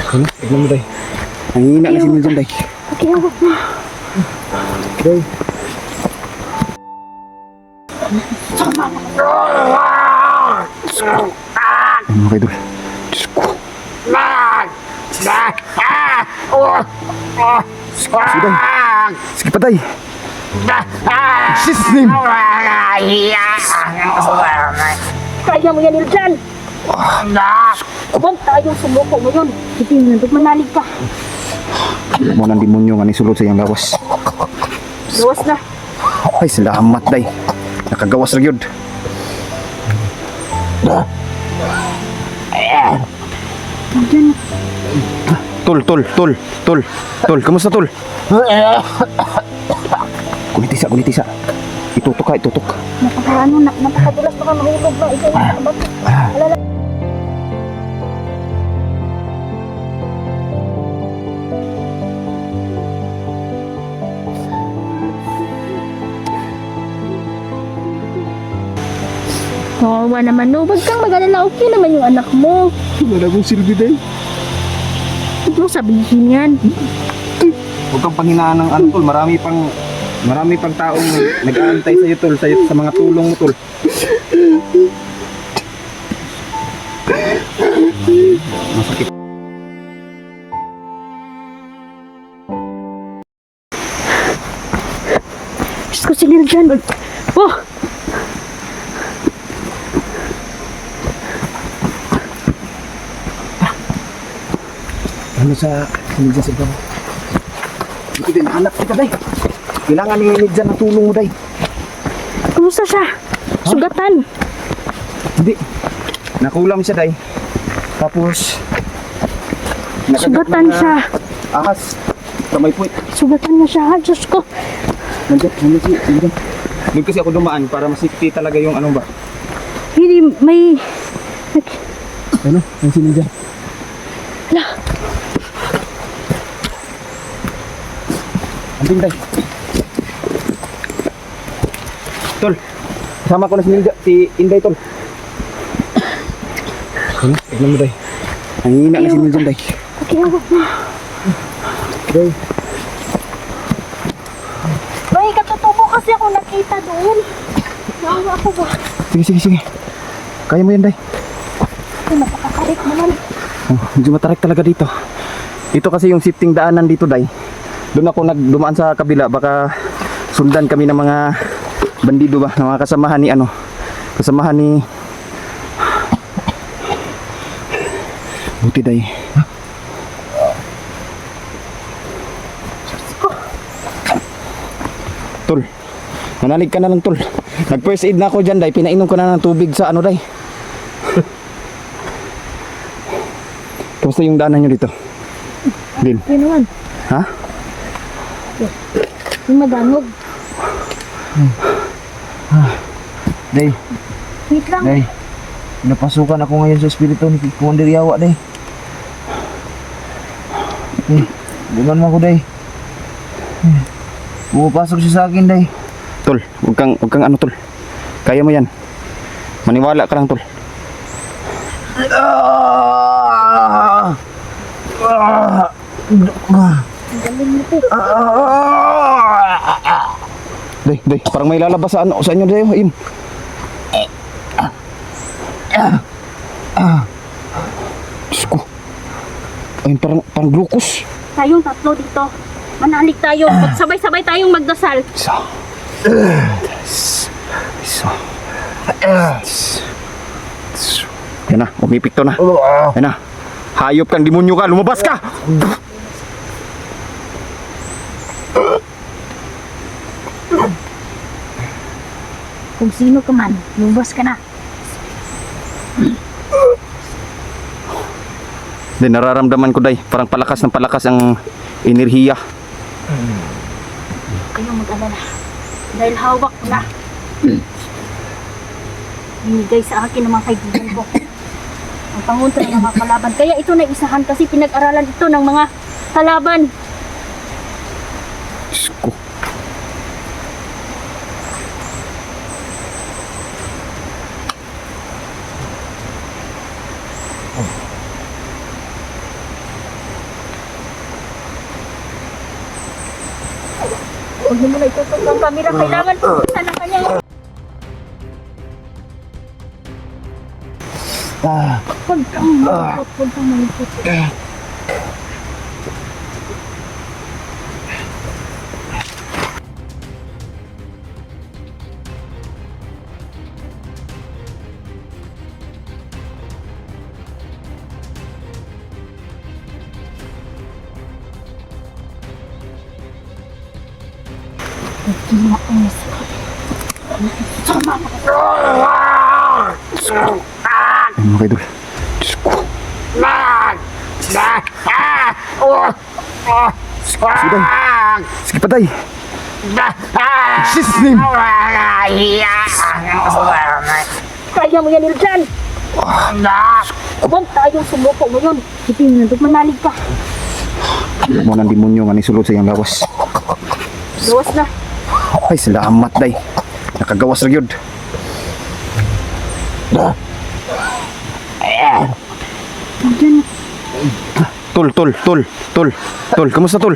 Ano? Tignan mo, day. Nangihina na si Miljan, day. Pakiawak mo. Day. Ano kayo, Dol? Diyos ko. Sige, day. Sige pa, day. In Jesus' name. Kaya mo yan, Iljan. Huwag tayong sumuko mo yun. Hindi mo nandun manalig ka. Mo ng demonyo nga ni sulod sa iyang lawas. Gawas na. Ay, salamat, day. Nakagawas ra gyud. Iljan. Tol. Kamusta, tol? Kunitisa. Itutok ka, itutok. Napakadulas baka mahulog na. Ikaw yung nakabato. Alala. Kawawa naman, no. Huwag kang mag-alala. Okay naman yung anak mo. Wala kong silbi, day. Huwag mo sabihin yan. Huwag kang panghinaan ng ano, tol. Marami pang taong nag-aantay sa iyo, tol. Sa mga tulong mo, tol. Masakit. Diyos ko, sinil dyan. Oh! Ano sa Miljan sa ikaw? Hindi din hanap kita, day. Kailangan ni Miljan ng tulong mo, day. Kumusta siya? Sugatan. Hindi. Nakulam siya, day. Tapos nakagat Sugatan ng, siya. Ahas. Kamay puwit. Sugatan niya siya. Ha, Diyos ko. Nandiyan si Miljan. Doon kasi ako dumaan para masikti talaga yung ano ba. Hindi, may... Ano? Ang si Miljan. Hala. Andun, day. Tol. Kasama ko na si Miljan. Si Inday, tol. Ano? Tignan mo, day. Nangihina na si Miljan, day. Pakiawak mo. Day. May katutubo kasi ako nakita doon. Nawa ako ba? Sige. Kaya mo yan, day. Ay, napakakarik naman. Oh, medyo matarik talaga dito. Ito kasi yung shifting daanan dito, day. Doon ako nagdumaan sa kabila. Baka sundan kami ng mga bandido ba? Ng mga kasamahan ni ano. Kasamahan ni... Buti, day. Tol, manalig ka na lang, tol. Nag first aid na ako dyan, day. Pinainom ko na ng tubig sa ano, day. Kamusta yung daanan nyo dito? Din. Yun naman. Ha? Yung madanog. Day, Wait lang. day. Napasukan ako ngayon sa espiritu ni Commander Yawa, day. Day, bukan mo ako, day. Pumapasok siya sa akin, day. Tol, huwag kang ano, tol. Kaya mo yan. Maniwala ka lang, tol. Galing mo po. Day, parang may lalabas sa ano, sa inyo, day. Ayun. Diyos ko. Ayun, parang glucose. Tayong tatlo dito. Manalig tayo. Sabay-sabay tayong magdasal. Isa. Yan na, umipikto na. Yan na. Hayop kang demonyo ka, lumabas ka! Kung sino ka man, lumabas ka na. Then nararamdaman ko, day, parang palakas ang enerhiya. Kayong mag-alala. Dahil hawak ko na. Binigay sa akin ng mga kaibigan ko. Ang pangunta ng mga kalaban. Kaya ito na isahan kasi pinag-aralan ito ng mga kalaban. Diyos ko. Huwag mo na itutok ang camera. Kailangan pupunta na kanyang... Huwag kang malipot. Huwag kang malipot. Ay, mga idol. Diyos ko. Sige, day. Sige, patay. In Jesus' name. Kaya mo yan, Iljan! Huwag tayong sumuko ngayon. Hindi mo nandun manalig ka. Mo ng demonyo nga ni sulod sa iyang lawas. Gawas na. Ay, salamat, day. Nakagawas ra gyud. Iljan, Tol. Kamusta, tol?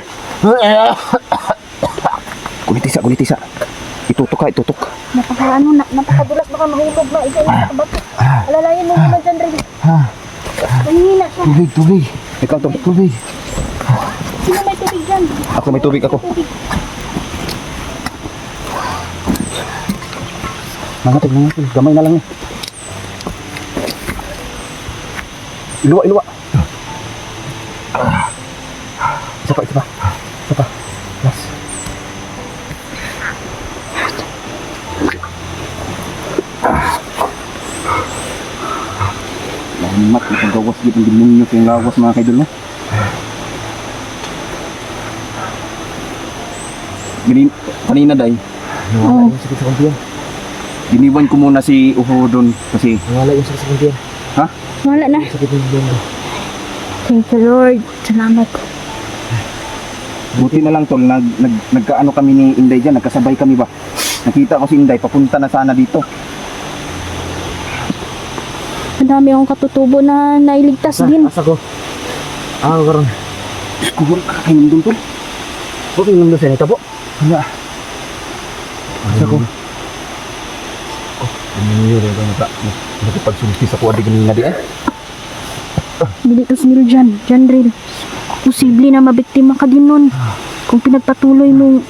Kunitisa. Itutok. napakadulas baka mahulog na. Ikaw yung nakabato. Alalayan mo naman dyan, Rin. Nanghina siya. Tubig. Ikaw, tol. Tubig. Sino may tubig dyan? Ako, may tubig ako. Tubig. Nangatid. Gamay na lang eh. Iluwa. Isa pa. Yes. Lamat, nakagawas dito ang demonyo sa yung lawas mga kaidol no? Kanina day, Oh, Sakit sa kumpiyan. giniwan ko muna si Uho doon kasi Wala yung sakit sa kumpiyan. ha? wala na. Sakit yung kumpiyan. Thank you, Lord. Salamat. Buti na lang tol, nagkaano kami ni Inday dyan, nagkasabay kami ba? Nakita ko si Inday, papunta na sana dito. Ang dami akong katutubo na nailigtas din. Asa ko. Ako karon. Diyos ko, kakainom doon tol. Bukong nung doon sa po. Wala. Asa ko? Ano yun ito nakipagsulti sa kuwadi kanina di eh. Dilitos nil dyan. Dyan, Ril. Posible na mabiktima ka din nun. Kung pinagpatuloy mong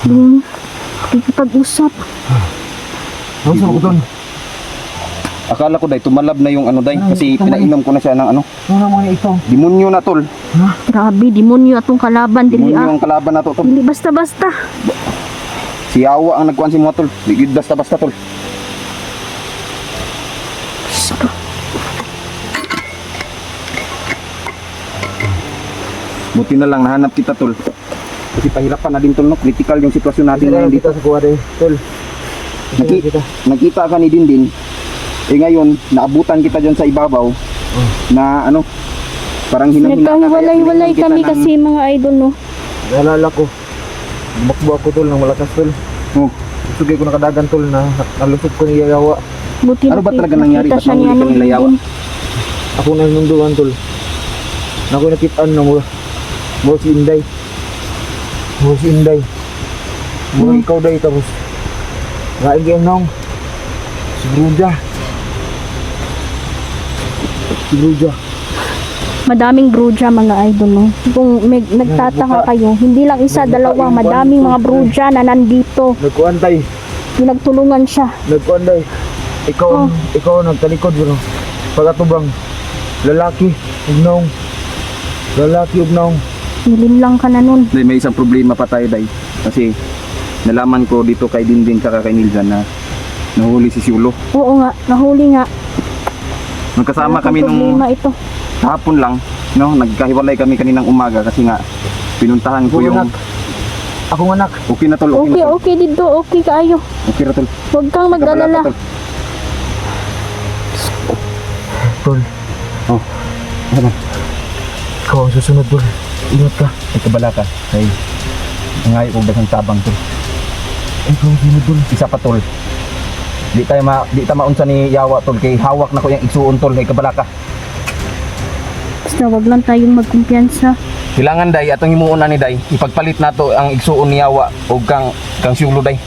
yung kikipag-usap. Ano sa ko doon? Akala ko day, tumalab na yung ano day, kasi pinainom ko na siya ng ano. Ano mo na ito? Demonyo na tol. Grabe, demonyo atong kalaban. Dili Demonyo ang kalaban na to tol. Dili basta-basta. Si Yawa ang nagkuhan si mga tol. Ligid basta-basta tol. Buti na lang nahanap kita tol. Kasi pahirapan na din tol no. Critical yung sitwasyon natin Hindi ngayon lang dito. kita sa kuwadi. Tol. Nakita ka ni Dindin. Eh ngayon, naabutan kita dyan sa ibabaw. Na ano, parang hinahina ka. Nagkahiwalay-walay kami kasi mga idol, no? Naalala ko. Bakbo ako tol ng malakas tol. Oh, Sugay ko nakadagan tol na nalusot ko ni Yayawa. Buti Ano ba talaga nangyari? nakita Ba't siya ni nahuli ka nila, Yawa? Dindin. Ako na nunduan tol. Na ako nakitaan na mo. Mo si Inday. Mo ikaw day tapos. Ngayon kayo nang. Si Bruja. Madaming bruja mga idol, no? Kung nagtataka kayo, hindi lang isa, dalawa, madaming mga bruja na nandito. Nagkuantay. Pinagtulungan siya. Nagkuantay. Ikaw nagtalikod bro. Pagkatubang. Lalaki. Ugnaw. Nilinlang ka na nun. Day, may isang problema pa tayo day. Kasi nalaman ko dito kay Dindin tsaka kay Niljan na nahuli si Siulo. Oo nga, nahuli nga. Magkasama Ano kami kung nung problema ito. hapon lang, no? Nagkahiwalay kami kaninang umaga kasi nga pinuntahan ko yung Akong anak. okay na tol, okay na tol. Okay dito, okay kaayo. Okay na tol. Huwag kang mag-alala. Tol. Tol. Oh. Ano ba? Ikaw ang susunod tol. Ingat ka. Ay kabala ka. Ay ngayon ko basang tabang tol. Ikaw ang susunod tol. Isa pa tol. Di ta maunsa ni Yawa tol kay hawak na ko yung igsuon tol kay kabala ka. Basta wag lang tayong magkumpiyansa. Kailangan day atong himuon ani day ipagpalit nato ang igsuon ni Yawa og kang siulo day.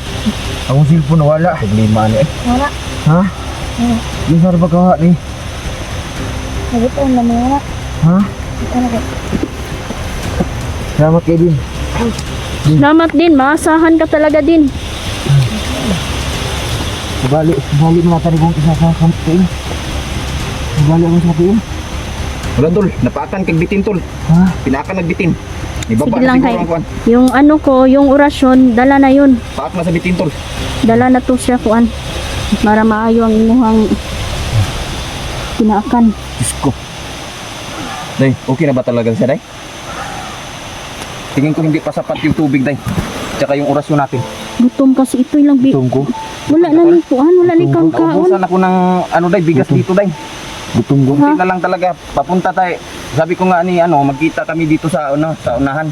Akong cellphone wala. Problema ni. Wala. Ha? Di sar ba ka ni? Nagito na mo wala. Ha? Ano ba? Salamat kay din. Salamat din, maasahan ka talaga din. Balik mo natin kung isa sa kampuin. Balik mo sa kampuin. Wala tol, napaakan kag bitin tol. Ha? Pinaakan nagbitin. Ibaba Sige na lang siguro kay. ang kuan. Yung ano ko, yung orasyon, dala na yun. Paak na sa bitin tol. Dala na to siya kuan. Para maayo ang imuhang pinaakan. Diyos ko. Day, okay na ba talaga siya day? Tingin ko hindi pa sapat yung tubig day. Tsaka yung orasyon natin. Gutom kasi ito lang bi. Tungko. Wala na ni kuan, wala ni kang kaon. Naubusan ako ng ano day, bigas dito day. Gutom ko. Kunti na lang talaga. Papunta tayo. Sabi ko nga ni magkita kami dito sa sa unahan.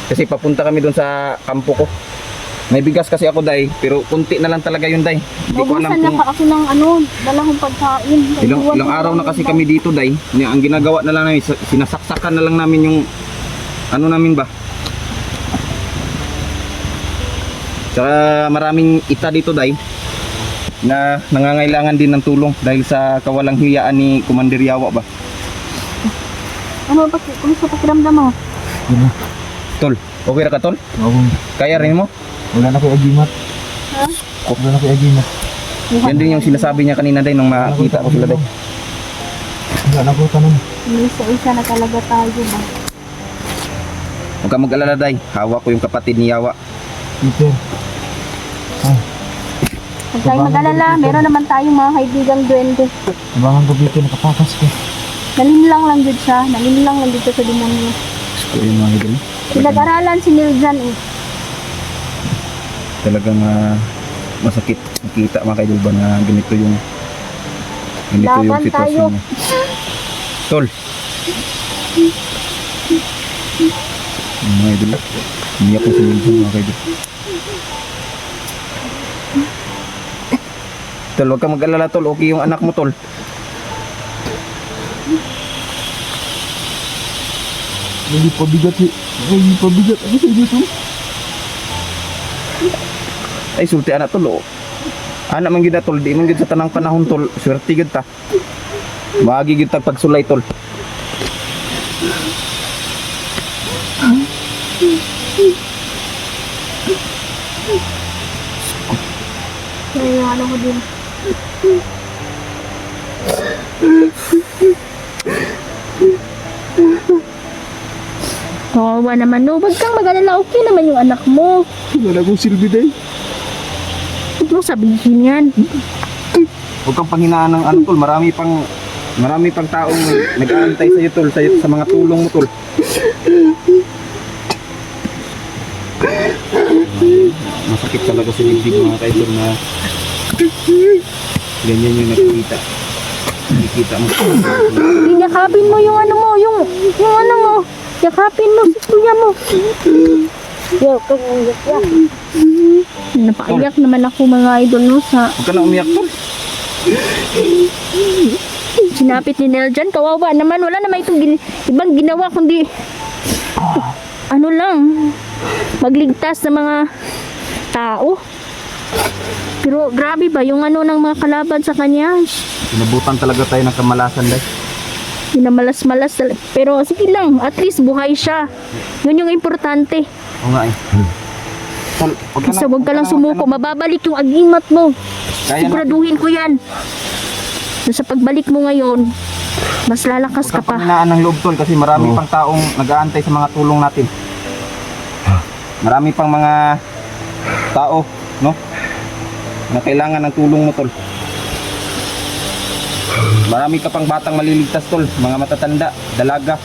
Kasi papunta kami doon sa kampo ko. May bigas kasi ako day, pero kunti na lang talaga yun day. Hindi ko alam Naubusan na kung ka ako ng dala kong pagkain. ilang araw na kasi kami dito day. Ang ginagawa na lang namin, sinasaksakan na lang namin yung ano namin ba. Tsaka maraming ita dito day na nangangailangan din ng tulong dahil sa kawalang hiyaan ni Commander Yawa ba. Ano ba? Kumusta pakiramdam mo? Tol, okay ra ka tol? Akong Kaya rin mo? wala na ko'y agimat. Ha? Wala na ko'y agimat. Yan din yung sinasabi niya kanina day nung makita ko sila day. Wala na ko'y tanan. Isa-isa na talaga tayo ba? Huwag ka mag-alala day, hawak ko yung kapatid ni Yawa. Peter. Huwag tayong mag-alala, meron naman tayong mga kaibigang duwende. Abangan ko Peter, nakapakas ko. Nalinlang lang dito siya, nalinlang lang dito sa demonyo. So yung mga idol, Pinag-aralan si Niljan eh. talagang masakit makita mga kaidol ba na ganito yung Laban sitwasyon tayo. niya. Tol. Mga idol, umiyak ko sa minsan mga kaidol. Tol, huwag ka mag-alala tol, okay yung anak mo tol. Hindi pa bigat eh. Hindi pa bigat. Ano sa dito? Ay sulti anak tol oh. Anak man gid na, tol, di man gid sa tanang panahon tol, swerte gid ta. Maagi gid ta pagsulay tol. Kaya ano ko din. Kawawa naman no, wag kang mag-alala, okay naman yung anak mo. Wala akong silbi day. Huwag mo sabihin yan. Huwag kang panghinaan ng ano tol, marami pang taong nag-aantay sa iyo tol, sa mga tulong mo tol. Masakit talaga sa dibdib mga kaidol na ganyan yung nakikita mo. Yakapin mo yung ano mo, yung ano mo. Yakapin mo si kuya mo. Napaiyak naman ako mga idol no sa Huwag ka na umiyak tol. sinapit ni Neljan. Kawawa naman, wala naman itong ibang ginawa kundi ano lang, magligtas sa mga tao. Pero grabe ba yung ano ng mga kalaban sa kanya? Inabutan talaga tayo ng kamalasan dahil. Pinamalas-malas pero sige lang, at least buhay siya. Yun yung importante. Oo nga eh. Tol, Kasi huwag ka lang sumuko, mababalik yung agimat mo. Kaya na. Siguraduhin ko yan. So, sa pagbalik mo ngayon, mas lalakas ka Huwag kang pa. panghinaan ng loob tol kasi marami pang taong nag-aantay sa mga tulong natin. Marami pang mga tao, no? Na kailangan ng tulong mo tol. Marami ka pang batang maliligtas tol, mga matatanda, dalaga.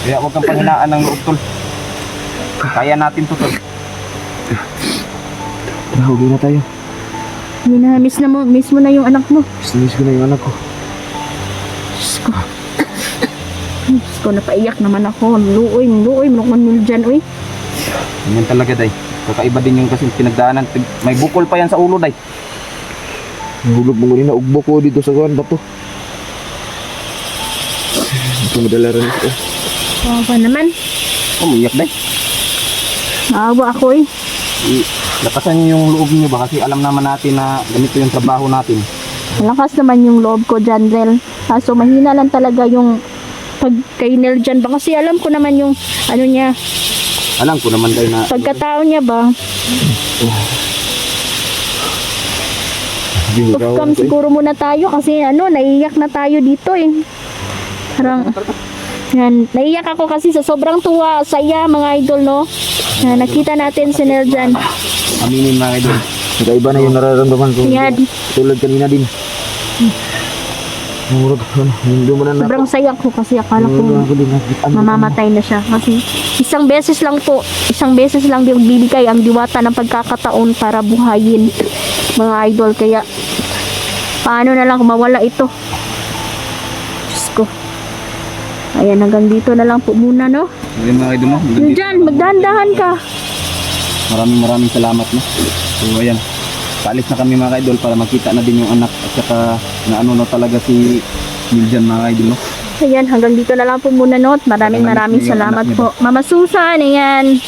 Kaya huwag kang panghinaan ng loob tol. Kaya natin to tol. Nahuli na tayo. Miss mo na yung anak mo. Miss ko na yung anak ko. Diyos ko. Diyos ko, napaiyak naman ako. Luoy mo nung dyan, uy. Ganyan talaga day. Kakaiba din yung kasi pinagdaanan. May bukol pa yan sa ulo day. Nahulog mo na ugbo ko dito sa kuwan ba to? Ito madala rin ito. Kawawa naman. Umiyak day. Naawa ako eh. Lakasan niyo yung loob niyo ba? Kasi alam naman natin na ganito yung trabaho natin. Malakas naman yung loob ko dyan, Rel. Kaso mahina lang talaga yung pag kay Nel dyan ba? Kasi alam ko naman yung ano niya, Alam ko naman day na pagkatao niya ba? Come siguro muna tayo kasi ano, naiiyak na tayo dito eh. Parang, yan, naiiyak ako kasi sa sobrang tuwa, saya mga idol, no? Na nakita natin si Nel dyan. aminin mga idol. Iba na yung nararamdaman ko. Yan, Tulad kanina din. Murag, hindi mo na na. sobrang saya ko kasi akala ko Ako din nakita. mamamatay na siya. Kasi isang beses lang yung bibigay ang diwata ng pagkakataon para buhayin mga idol. Kaya paano na lang kung mawala ito? Diyos ko. Ayan, hanggang dito na lang po muna, no? Ayun mga idol, no? Yun dyan, magdahan-dahan ka. Maraming salamat, no? So ayan, paalis na kami mga idol para makita na din yung anak at saka na ano na talaga si Miljan mga idol, no? Ayan, hanggang dito na lang po muna, no? Maraming salamat po. Mama Susan, ayan.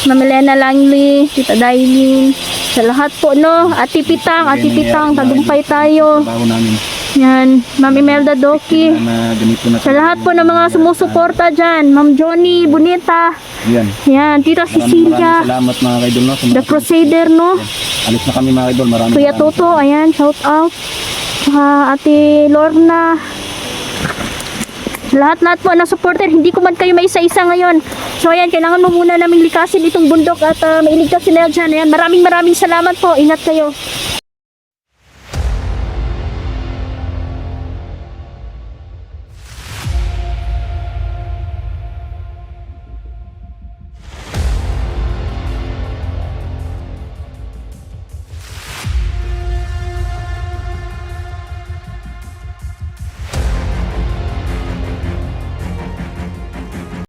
Mama Lena Langley, Tita Dailin, sa lahat po, no? Ate Pitang, tagumpay tayo. Trabaho namin. Yan, Mami Melda Doki. Na ganito na Sa lahat po ng mga sumusuporta dyan, Ma'am Johnny, Bonita. Yan. Yan, Tita Cecilia, Maraming salamat mga idol, no? Sa The mga Crusader, no? alis na kami mga idol. Kuya Toto, ayan, shout out. Saka Ate Lorna. Lahat-lahat po ng supporter, hindi ko man kayo may isa-isa ngayon. So ayan, kailangan mo muna naming likasin itong bundok at mailigtas si Nel dyan. Ayan, maraming salamat po. Ingat kayo.